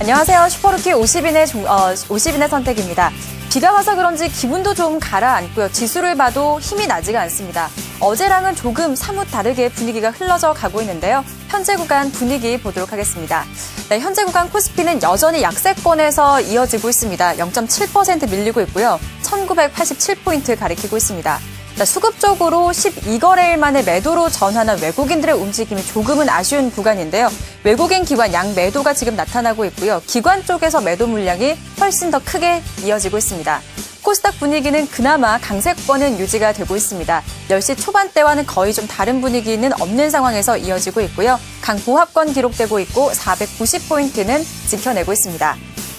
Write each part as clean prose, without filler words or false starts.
안녕하세요. 슈퍼루키 50인의 선택입니다. 비가 와서 그런지 기분도 좀 가라앉고요. 지수를 봐도 힘이 나지가 않습니다. 어제랑은 조금 사뭇 다르게 분위기가 흘러져 가고 있는데요. 현재 구간 분위기 보도록 하겠습니다. 네, 현재 구간 코스피는 여전히 약세권에서 이어지고 있습니다. 0.7% 밀리고 있고요. 1987포인트 가리키고 있습니다. 수급적으로 12거래일 만에 매도로 전환한 외국인들의 움직임이 조금은 아쉬운 구간인데요. 외국인 기관 양매도가 지금 나타나고 있고요. 기관 쪽에서 매도 물량이 훨씬 더 크게 이어지고 있습니다. 코스닥 분위기는 그나마 강세권은 유지가 되고 있습니다. 10시 초반대와는 거의 좀 다른 분위기는 없는 상황에서 이어지고 있고요. 강보합권 기록되고 있고 490포인트는 지켜내고 있습니다.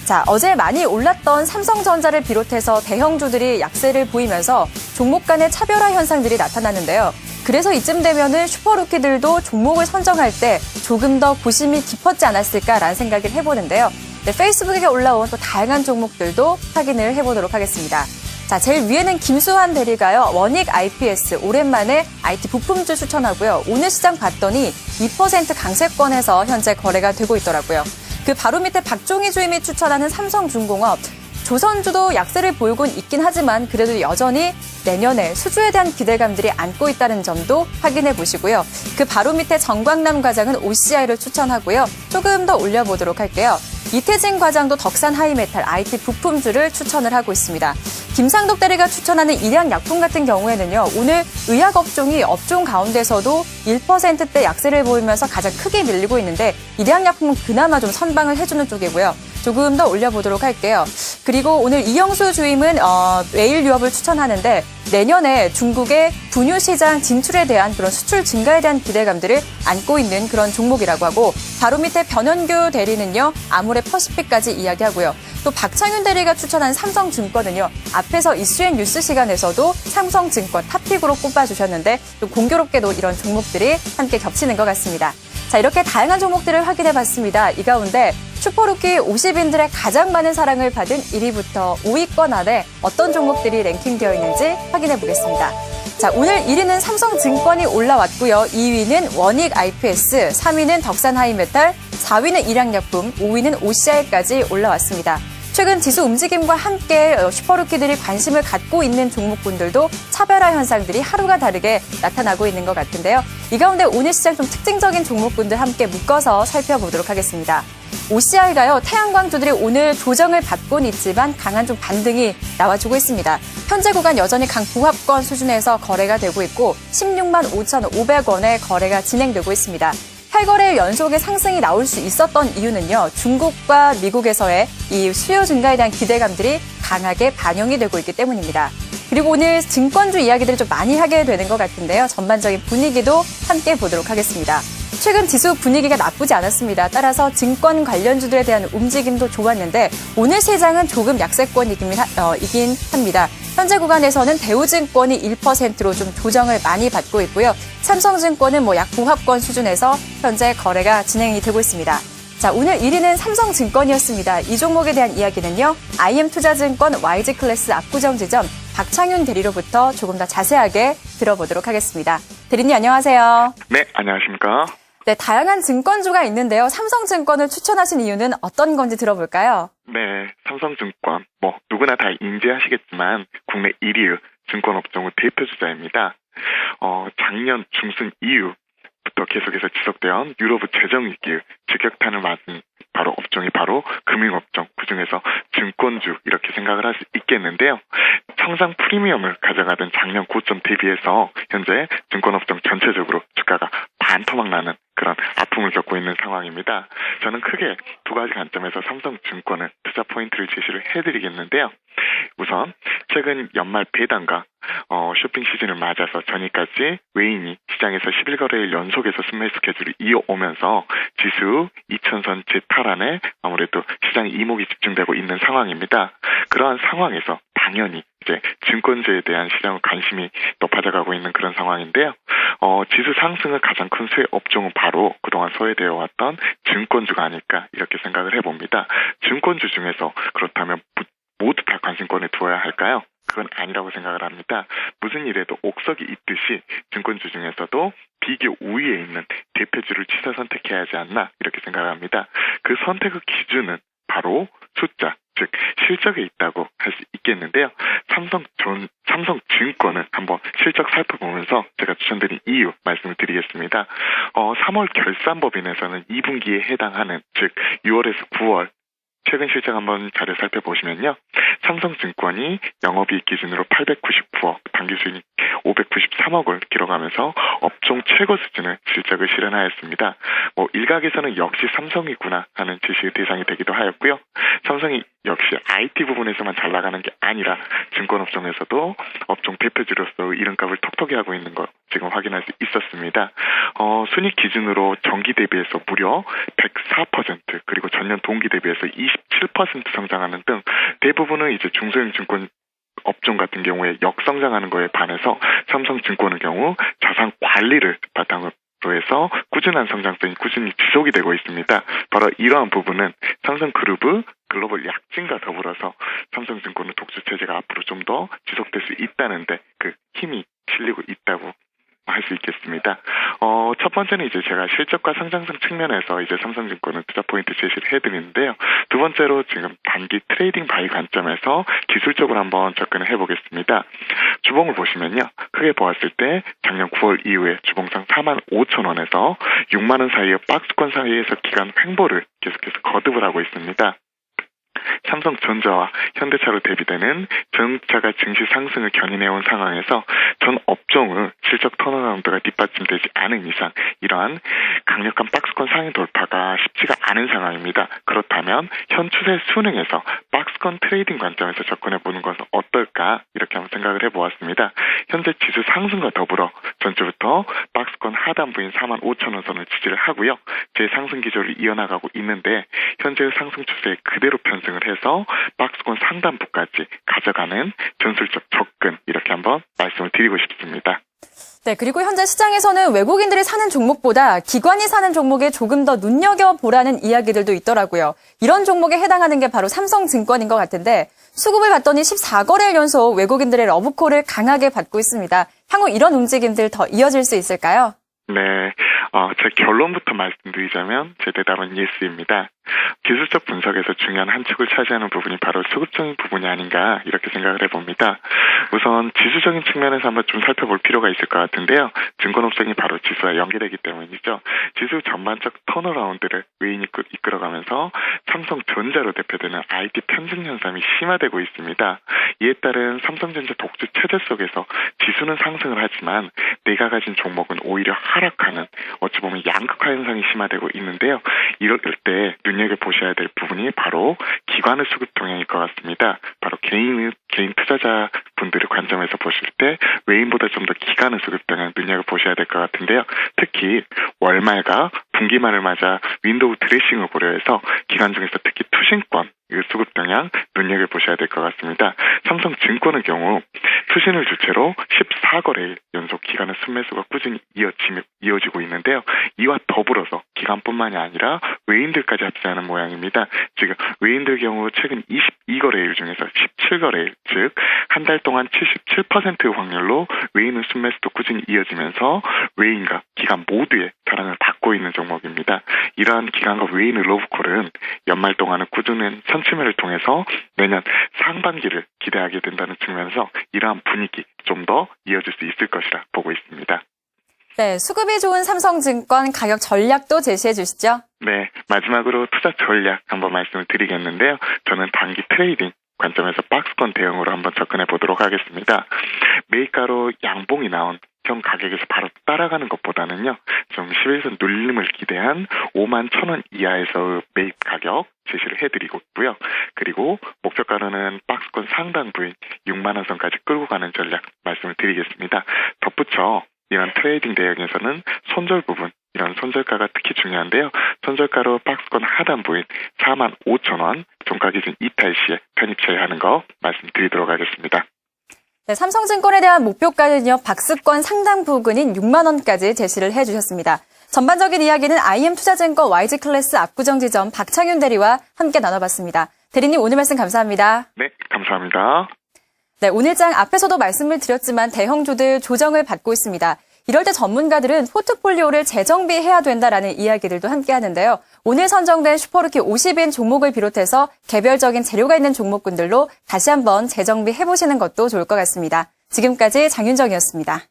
자, 어제 많이 올랐던 삼성전자를 비롯해서 대형주들이 약세를 보이면서 종목 간의 차별화 현상들이 나타났는데요. 그래서 이쯤 되면은 슈퍼루키들도 종목을 선정할 때 조금 더 고심이 깊었지 않았을까라는 생각을 해보는데요. 네, 페이스북에 올라온 또 다양한 종목들도 확인을 해보도록 하겠습니다. 자, 제일 위에는 김수환 대리가요. 원익 IPS 오랜만에 IT 부품주 추천하고요. 오늘 시장 봤더니 2% 강세권에서 현재 거래가 되고 있더라고요. 그 바로 밑에 박종희 주임이 추천하는 삼성중공업, 조선주도 약세를 보이곤 있긴 하지만 그래도 여전히 내년에 수주에 대한 기대감들이 안고 있다는 점도 확인해 보시고요. 그 바로 밑에 정광남 과장은 OCI를 추천하고요. 조금 더 올려보도록 할게요. 이태진 과장도 덕산 하이메탈 IT 부품주를 추천을 하고 있습니다. 김상덕 대리가 추천하는 일양약품 같은 경우에는요. 오늘 의약업종이 업종 가운데서도 1%대 약세를 보이면서 가장 크게 밀리고 있는데 일양약품은 그나마 좀 선방을 해주는 쪽이고요. 조금 더 올려보도록 할게요. 그리고 오늘 이영수 주임은 외일 유업을 추천하는데 내년에 중국의 분유 시장 진출에 대한 그런 수출 증가에 대한 기대감들을 안고 있는 그런 종목이라고 하고 바로 밑에 변현규 대리는요. 아모레 퍼시픽까지 이야기하고요. 또 박창윤 대리가 추천한 삼성증권은요. 앞에서 이슈앤 뉴스 시간에서도 삼성증권 탑픽으로 꼽아주셨는데 좀 공교롭게도 이런 종목들이 함께 겹치는 것 같습니다. 자, 이렇게 다양한 종목들을 확인해봤습니다. 이 가운데 슈퍼루키 50인들의 가장 많은 사랑을 받은 1위부터 5위권 안에 어떤 종목들이 랭킹되어 있는지 확인해보겠습니다. 자, 오늘 1위는 삼성증권이 올라왔고요. 2위는 원익 IPS, 3위는 덕산 하이메탈, 4위는 일양약품, 5위는 OCI까지 올라왔습니다. 최근 지수 움직임과 함께 슈퍼루키들이 관심을 갖고 있는 종목군들도 차별화 현상들이 하루가 다르게 나타나고 있는 것 같은데요. 이 가운데 오늘 시장 좀 특징적인 종목군들 함께 묶어서 살펴보도록 하겠습니다. OCI가요. 태양광주들이 오늘 조정을 받고는 있지만 강한 좀 반등이 나와주고 있습니다. 현재 구간 여전히 강보합권 수준에서 거래가 되고 있고 16만 5,500원에 거래가 진행되고 있습니다. 8거래일 연속의 상승이 나올 수 있었던 이유는요. 중국과 미국에서의 이 수요 증가에 대한 기대감들이 강하게 반영이 되고 있기 때문입니다. 그리고 오늘 증권주 이야기들을 좀 많이 하게 되는 것 같은데요. 전반적인 분위기도 함께 보도록 하겠습니다. 최근 지수 분위기가 나쁘지 않았습니다. 따라서 증권 관련주들에 대한 움직임도 좋았는데 오늘 시장은 조금 약세권이긴 합니다. 현재 구간에서는 대우증권이 1%로 좀 조정을 많이 받고 있고요. 삼성증권은 약보합권 수준에서 현재 거래가 진행이 되고 있습니다. 자, 오늘 1위는 삼성증권이었습니다. 이 종목에 대한 이야기는요. IM투자증권 YG클래스 압구정지점 박창윤 대리로부터 조금 더 자세하게 들어보도록 하겠습니다. 대리님 안녕하세요. 네, 안녕하십니까. 네, 다양한 증권주가 있는데요. 삼성증권을 추천하신 이유는 어떤 건지 들어볼까요? 네, 삼성증권 누구나 다 인지하시겠지만 국내 1위 증권업종의 대표주자입니다. 작년 중순 이후부터 계속해서 지속되어 유럽의 재정위기 직격탄을 맞은 업종이 바로 금융업종, 그중에서 증권주 이렇게 생각을 할 수 있겠는데요. 상장 프리미엄을 가져가던 작년 고점 대비해서 현재 증권업종 전체적으로 주가가 반토막 나는 그런 아픔을 겪고 있는 상황입니다. 저는 크게 두 가지 관점에서 삼성증권을 투자 포인트를 제시를 해드리겠는데요. 우선 최근 연말 배당과 쇼핑 시즌을 맞아서 전일까지 외인이 시장에서 11거래일 연속에서 순매 스케줄을 이어오면서 지수 2000선 재탈환에 아무래도 시장에 이목이 집중되고 있는 상황입니다. 그러한 상황에서 당연히 이제 증권주에 대한 시장 관심이 높아져가고 있는 그런 상황인데요. 지수 상승의 가장 큰 수혜 업종은 바로 그동안 소외되어 왔던 증권주가 아닐까 이렇게 생각을 해봅니다. 증권주 중에서 그렇다면 모두 다 관심권을 두어야 할까요? 그건 아니라고 생각을 합니다. 무슨 일에도 옥석이 있듯이 증권주 중에서도 비교 우위에 있는 대표주를 취사 선택해야 하지 않나 이렇게 생각을 합니다. 그 선택의 기준은 바로 숫자, 즉 실적에 있다고 할 수 있겠는데요. 삼성증권을 한번 실적 살펴보면서 제가 추천드린 이유 말씀을 드리겠습니다. 3월 결산법인에서는 2분기에 해당하는, 즉 6월에서 9월 최근 실적 한번 자료 살펴보시면요. 삼성증권이 영업이익 기준으로 899억, 당기수익 593억을 기록하면서 업종 최고 수준의 실적을 실현하였습니다. 일각에서는 역시 삼성이구나 하는 지식의 대상이 되기도 하였고요. 삼성이 역시 IT 부분에서만 잘 나가는 게 아니라 증권업종에서도 업종 대표주로서 이름값을 톡톡히 하고 있는 거 지금 확인할 수 있었습니다. 순이익 기준으로 전기 대비해서 무려 104%, 그리고 전년 동기 대비해서 27% 성장하는 등 대부분은 이제 중소형 증권 업종 같은 경우에 역성장하는 거에 반해서 삼성증권의 경우 자산 관리를 바탕으로 해서 꾸준한 성장성이 꾸준히 지속이 되고 있습니다. 바로 이러한 부분은 삼성그룹의 글로벌 약진과 더불어서 삼성증권의 독주 체제가 앞으로 좀 더 지속될 수 있다는데 그 힘이 실리고 있다고 할 수 있겠습니다. 첫 번째는 이제 제가 실적과 성장성 측면에서 이제 삼성증권은 투자 포인트 제시를 해드리는데요. 두 번째로 지금 단기 트레이딩 바이 관점에서 기술적으로 한번 접근을 해보겠습니다. 주봉을 보시면요. 크게 보았을 때 작년 9월 이후에 주봉상 45,000원에서 6만원 사이의 박스권 사이에서 기간 횡보를 계속해서 거듭을 하고 있습니다. 삼성전자와 현대차로 대비되는 전차가 증시 상승을 견인해온 상황에서 전 업종의 실적 턴어라운드가 뒷받침되지 않은 이상 이러한 강력한 박스권 상위 돌파가 쉽지가 않은 상황입니다. 그렇다면 현 추세 순응에서 박스권 트레이딩 관점에서 접근해보는 것은 어떨까 이렇게 한번 생각을 해보았습니다. 현재 지수 상승과 더불어 전주부터 박스권 하단부인 45,000원 선을 지지를 하고요. 제 상승 기조를 이어나가고 있는데 현재의 상승 추세에 그대로 편승을 해서 박스권 상단부까지 가져가는 전술적 접근 이렇게 한번 말씀을 드리고 싶습니다. 네, 그리고 현재 시장에서는 외국인들이 사는 종목보다 기관이 사는 종목에 조금 더 눈여겨보라는 이야기들도 있더라고요. 이런 종목에 해당하는 게 바로 삼성증권인 것 같은데 수급을 봤더니 14거래일 연속 외국인들의 러브콜을 강하게 받고 있습니다. 향후 이런 움직임들 더 이어질 수 있을까요? 네, 제 결론부터 말씀드리자면 제 대답은 예스입니다. 기술적 분석에서 중요한 한 축을 차지하는 부분이 바로 수급적인 부분이 아닌가 이렇게 생각을 해봅니다. 우선 지수적인 측면에서 한번 좀 살펴볼 필요가 있을 것 같은데요. 증권업종이 바로 지수와 연계되기 때문이죠. 지수 전반적 턴어라운드를 외인이 이끌어가면서 삼성전자로 대표되는 IT 편승 현상이 심화되고 있습니다. 이에 따른 삼성전자 독주 체제 속에서 지수는 상승을 하지만 내가 가진 종목은 오히려 하락하는 어찌 보면 양극화 현상이 심화되고 있는데요. 이럴 때 눈여겨보셔야 될 부분이 바로 기관의 수급 동향일 것 같습니다. 바로 개인 투자자 분들의 관점에서 보실 때 외인보다 좀 더 기관의 수급 동향 눈여겨보셔야 될 것 같은데요. 특히 월말과 분기말을 맞아 윈도우 드레싱을 고려해서 기관 중에서 특히 투신권 수급 동향 눈여겨보셔야 될 것 같습니다. 삼성증권의 경우 투신을 주체로 14거래일 연속 기관의 순매수가 꾸준히 이어지고 있는데요. 이와 더불어서 기관뿐만이 아니라 외인들까지 합세하는 모양입니다. 지금 외인들 경우 최근 22거래일 중에서 17거래일, 즉 한 달 동안 77%의 확률로 외인의 순매수도 꾸준히 이어지면서 외인과 기관 모두의 사랑을 받고 있는 종목입니다. 이러한 기관과 외인의 러브콜은 연말 동안은 꾸준한 선침매를 통해서 내년 상반기를 기대하게 된다는 측면에서 이러한 분위기 좀 더 이어질 수 있을 것이라 보고 있습니다. 네, 수급이 좋은 삼성증권 가격 전략도 제시해 주시죠. 네, 마지막으로 투자 전략 한번 말씀을 드리겠는데요. 저는 단기 트레이딩 관점에서 박스권 대응으로 한번 접근해 보도록 하겠습니다. 매입가로 양봉이 나온 현 가격에서 바로 따라가는 것보다는요, 좀 11선 눌림을 기대한 51,000원 이하에서 매입 가격 제시를 해드리고 있고요. 그리고 목표가로는 박스권 상단부인 6만원 선까지 끌고 가는 전략 말씀을 드리겠습니다. 덧붙여 이런 트레이딩 대응에서는 손절 부분, 이런 손절가가 특히 중요한데요. 손절가로 박스권 하단부인 45,000원 종가 기준 이탈 시에 편입 처리하는 거 말씀드리도록 하겠습니다. 네, 삼성증권에 대한 목표가는요, 박스권 상당 부근인 6만 원까지 제시를 해주셨습니다. 전반적인 이야기는 IM투자증권 YG클래스 압구정 지점 박창윤 대리와 함께 나눠봤습니다. 대리님 오늘 말씀 감사합니다. 네, 감사합니다. 네, 오늘 장 앞에서도 말씀을 드렸지만 대형주들 조정을 받고 있습니다. 이럴 때 전문가들은 포트폴리오를 재정비해야 된다라는 이야기들도 함께 하는데요. 오늘 선정된 슈퍼루키 50인 종목을 비롯해서 개별적인 재료가 있는 종목군들로 다시 한번 재정비해보시는 것도 좋을 것 같습니다. 지금까지 장윤정이었습니다.